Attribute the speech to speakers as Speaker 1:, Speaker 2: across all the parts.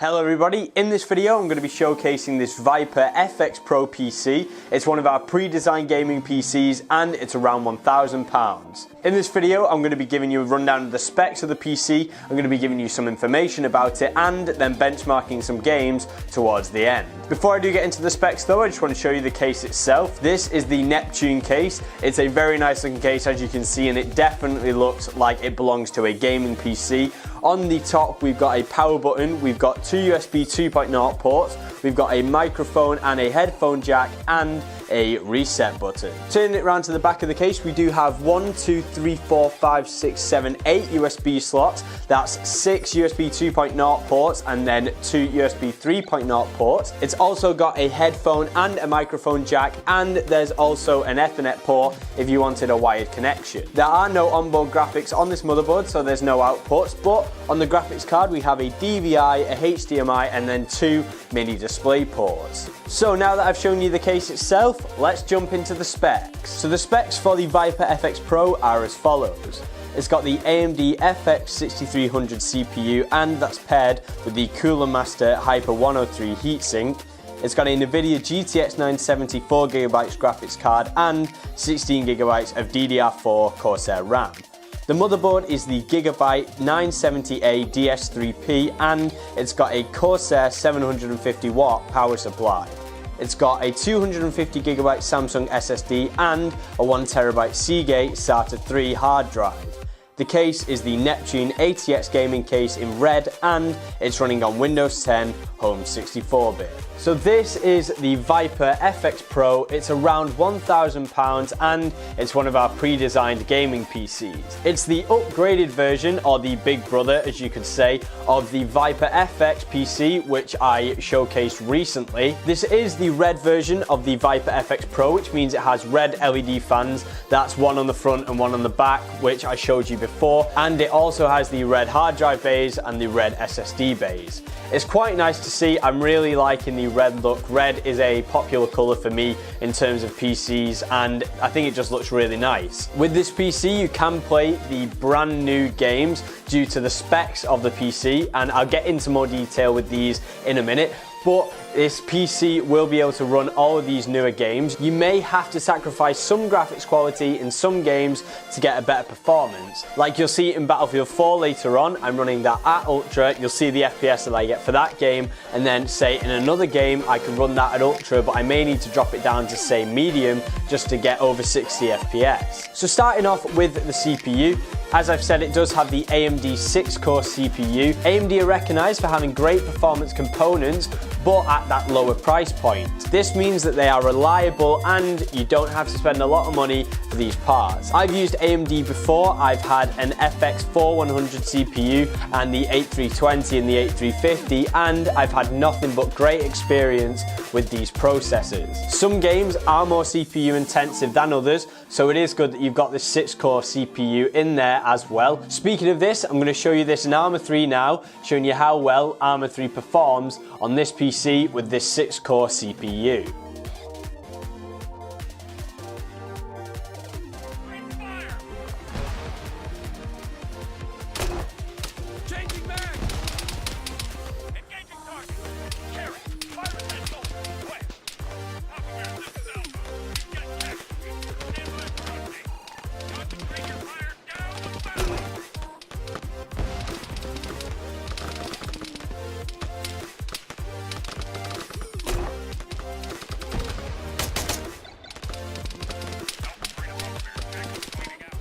Speaker 1: Hello everybody, in this video I'm going to be showcasing this Viper FX Pro PC. It's one of our pre-designed gaming PCs and it's around £1,000. In this video I'm going to be giving you a rundown of the specs of the PC, I'm going to be giving you some information about it and then benchmarking some games towards the end. Before I do get into the specs though, I just want to show you the case itself. This is the Neptune Case. It's a very nice looking case as you can see, and it definitely looks like it belongs to a gaming PC. On the top we've got a power button, we've got two USB 2.0 ports, we've got a microphone and a headphone jack and a reset button. Turning it around to the back of the case, we do have 8 USB slots. That's 6 USB 2.0 ports and then 2 USB 3.0 ports. It's also got a headphone and a microphone jack, and there's also an Ethernet port if you wanted a wired connection. There are no onboard graphics on this motherboard, so there's no outputs, but on the graphics card we have a DVI, a HDMI and then 2 mini display ports. So now that I've shown you the case itself, let's jump into the specs. So the specs for the Viper FX Pro are as follows. It's got the AMD FX 6300 CPU and that's paired with the Cooler Master Hyper 103 heatsink. It's got a NVIDIA GTX 970 4GB graphics card and 16GB of DDR4 Corsair RAM. The motherboard is the Gigabyte 970A DS3P and it's got a Corsair 750 watt power supply. It's got a 250GB Samsung SSD and a 1TB Seagate SATA 3 hard drive. The case is the Neptune ATX gaming case in red and it's running on Windows 10 Home 64-bit. So this is the Viper FX Pro. It's around £1,000 and it's one of our pre-designed gaming PCs. It's the upgraded version, or the big brother as you could say, of the Viper FX PC which I showcased recently. This is the red version of the Viper FX Pro, which means it has red LED fans. That's one on the front and one on the back, which I showed you before, and it also has the red hard drive bays and the red SSD bays. It's quite nice to see. I'm really liking the red look. Red is a popular colour for me in terms of PCs and I think it just looks really nice. With this PC you can play the brand new games due to the specs of the PC, and I'll get into more detail with these in a minute. But this PC will be able to run all of these newer games. You may have to sacrifice some graphics quality in some games to get a better performance. Like you'll see in Battlefield 4 later on, I'm running that at Ultra. You'll see the FPS that I get for that game, and then say in another game I can run that at Ultra, but I may need to drop it down to say medium just to get over 60 FPS. So starting off with the CPU, as I've said, it does have the AMD 6-core CPU. AMD are recognised for having great performance components, but at that lower price point. This means that they are reliable and you don't have to spend a lot of money for these parts. I've used AMD before. I've had an FX 4100 CPU and the 8320 and the 8350, and I've had nothing but great experience with these processors. Some games are more CPU intensive than others, so it is good that you've got this 6-core CPU in there as well. Speaking of this, I'm going to show you this in ARMA 3 now, showing you how well ARMA 3 performs on this PC with this 6-core CPU.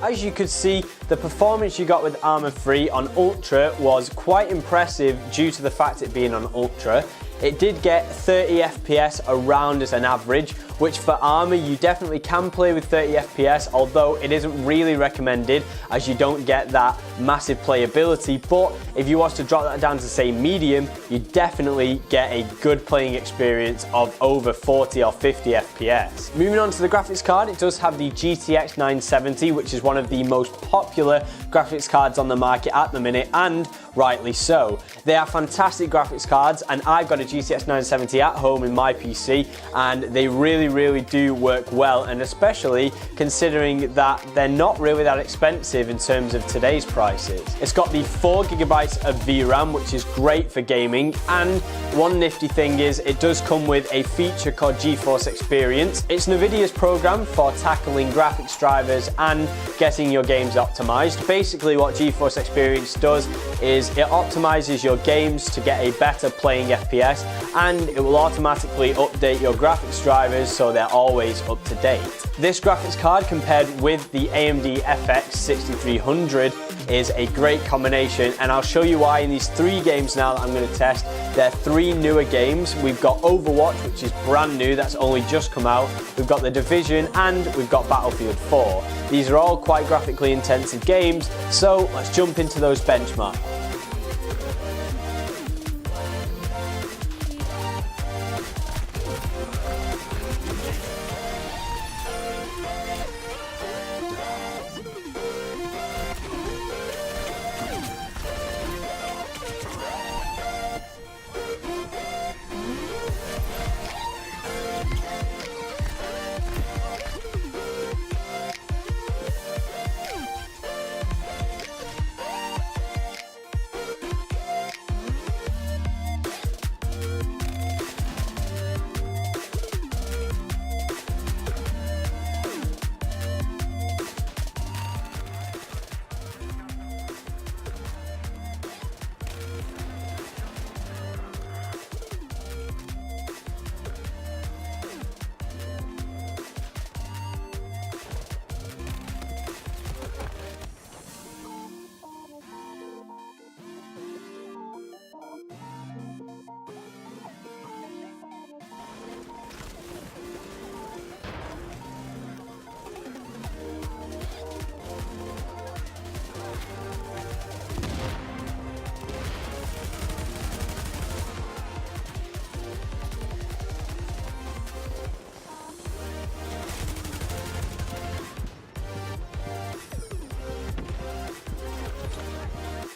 Speaker 1: As you could see, the performance you got with ARMA 3 on Ultra was quite impressive due to the fact it being on Ultra. It did get 30 FPS around as an average, which for ARMA you definitely can play with 30 FPS, although it isn't really recommended as you don't get that massive playability. But if you was to drop that down to say medium, you definitely get a good playing experience of over 40 or 50 FPS. Moving on to the graphics card, it does have the GTX 970, which is one of the most popular graphics cards on the market at the minute, and rightly so. They are fantastic graphics cards, and I've got a GTX 970 at home in my PC, and they really really do work well, and especially considering that they're not really that expensive in terms of today's prices. It's got the 4 GB of VRAM, which is great for gaming, and one nifty thing is it does come with a feature called GeForce Experience. It's NVIDIA's program for tackling graphics drivers and getting your games optimized. Basically what GeForce Experience does is it optimizes your games to get a better playing FPS, and it will automatically update your graphics drivers so they're always up to date. This graphics card, compared with the AMD FX 6300, is a great combination, and I'll show you why in these 3 games now that I'm going to test. They're 3 newer games. We've got Overwatch, which is brand new, that's only just come out. We've got The Division, and we've got Battlefield 4. These are all quite graphically intensive games, so let's jump into those benchmarks.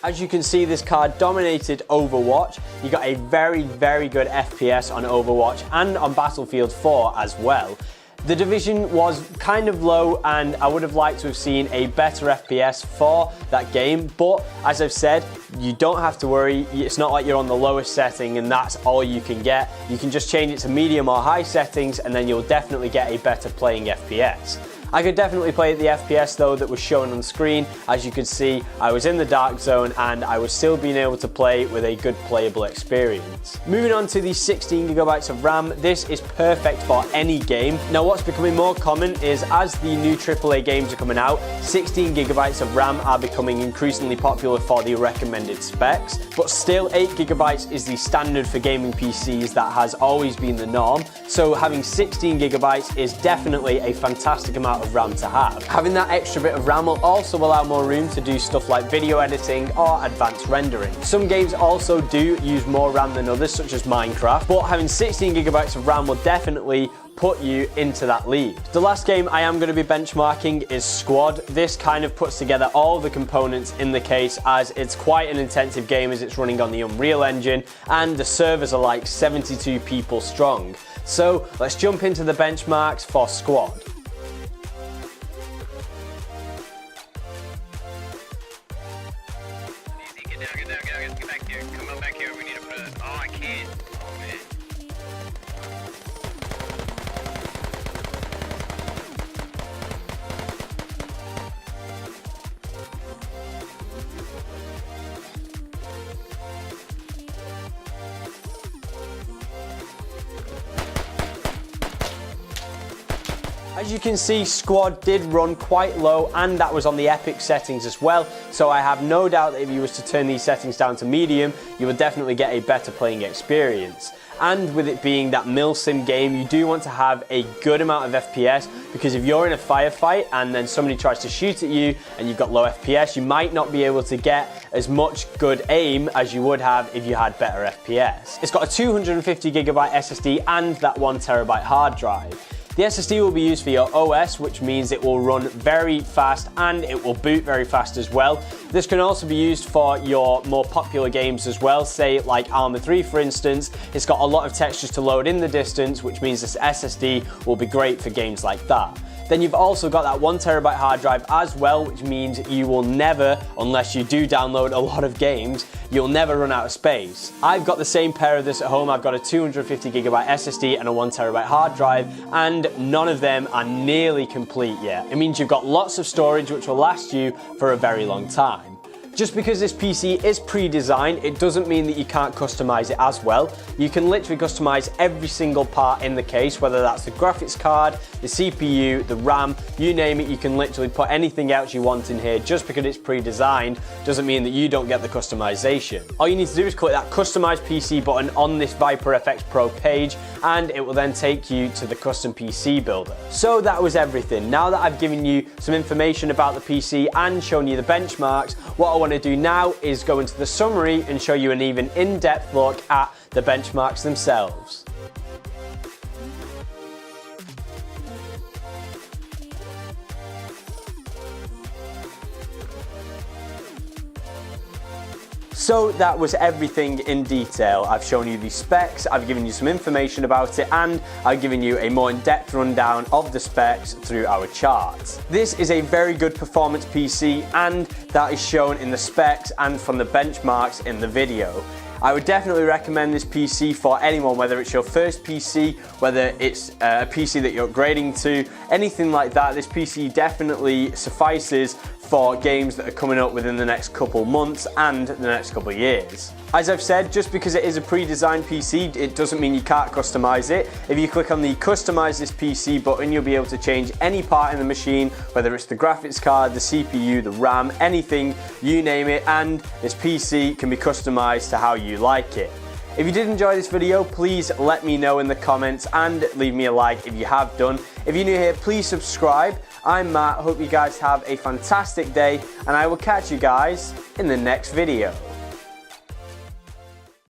Speaker 1: As you can see, this card dominated Overwatch. You got a very, very good FPS on Overwatch and on Battlefield 4 as well. The Division was kind of low, and I would have liked to have seen a better FPS for that game, but as I've said, you don't have to worry. It's not like you're on the lowest setting and that's all you can get. You can just change it to medium or high settings, and then you'll definitely get a better playing FPS. I could definitely play at the FPS though that was shown on screen. As you can see, I was in the dark zone and I was still being able to play with a good playable experience. Moving on to the 16 GB of RAM, this is perfect for any game. Now what's becoming more common is, as the new AAA games are coming out, 16 GB of RAM are becoming increasingly popular for the recommended specs, but still 8 GB is the standard for gaming PCs. That has always been the norm, so having 16 GB is definitely a fantastic amount of RAM to have. Having that extra bit of RAM will also allow more room to do stuff like video editing or advanced rendering. Some games also do use more RAM than others, such as Minecraft, but having 16 GB of RAM will definitely put you into that league. The last game I am going to be benchmarking is Squad. This kind of puts together all the components in the case, as it's quite an intensive game as it's running on the Unreal Engine and the servers are like 72 people strong. So let's jump into the benchmarks for Squad.
Speaker 2: Get back here. Come on back here. We need to put it. Oh, I can't. Oh, man.
Speaker 1: As you can see, Squad did run quite low, and that was on the Epic settings as well, so I have no doubt that if you was to turn these settings down to medium, you would definitely get a better playing experience. And with it being that milsim game, you do want to have a good amount of FPS, because if you're in a firefight and then somebody tries to shoot at you and you've got low FPS, you might not be able to get as much good aim as you would have if you had better FPS. It's got a 250GB SSD and that 1TB hard drive. The SSD will be used for your OS, which means it will run very fast and it will boot very fast as well. This can also be used for your more popular games as well, say like ARMA 3 for instance. It's got a lot of textures to load in the distance, which means this SSD will be great for games like that. Then you've also got that 1TB hard drive as well, which means you will never, unless you do download a lot of games, you'll never run out of space. I've got the same pair of this at home. I've got a 250GB SSD and a 1TB hard drive, and none of them are nearly complete yet. It means you've got lots of storage which will last you for a very long time. Just because this PC is pre-designed, it doesn't mean that you can't customize it as well. You can literally customize every single part in the case, whether that's the graphics card, the CPU, the RAM, you name it, you can literally put anything else you want in here. Just because it's pre-designed doesn't mean that you don't get the customization. All you need to do is click that Customize PC button on this Viper FX Pro page, and it will then take you to the custom PC builder. So that was everything. Now that I've given you some information about the PC and shown you the benchmarks, what I want to do now is go into the summary and show you an even in-depth look at the benchmarks themselves. So that was everything in detail. I've shown you the specs, I've given you some information about it, and I've given you a more in-depth rundown of the specs through our charts. This is a very good performance PC, and that is shown in the specs and from the benchmarks in the video. I would definitely recommend this PC for anyone, whether it's your first PC, whether it's a PC that you're upgrading to, anything like that. This PC definitely suffices for games that are coming up within the next couple months and the next couple years. As I've said, just because it is a pre-designed PC, it doesn't mean you can't customize it. If you click on the Customize this PC button, you'll be able to change any part in the machine, whether it's the graphics card, the CPU, the RAM, anything, you name it, and this PC can be customized to how you like it. If you did enjoy this video, please let me know in the comments and leave me a like if you have done. If you're new here, please subscribe. I'm Matt, hope you guys have a fantastic day, and I will catch you guys in the next video.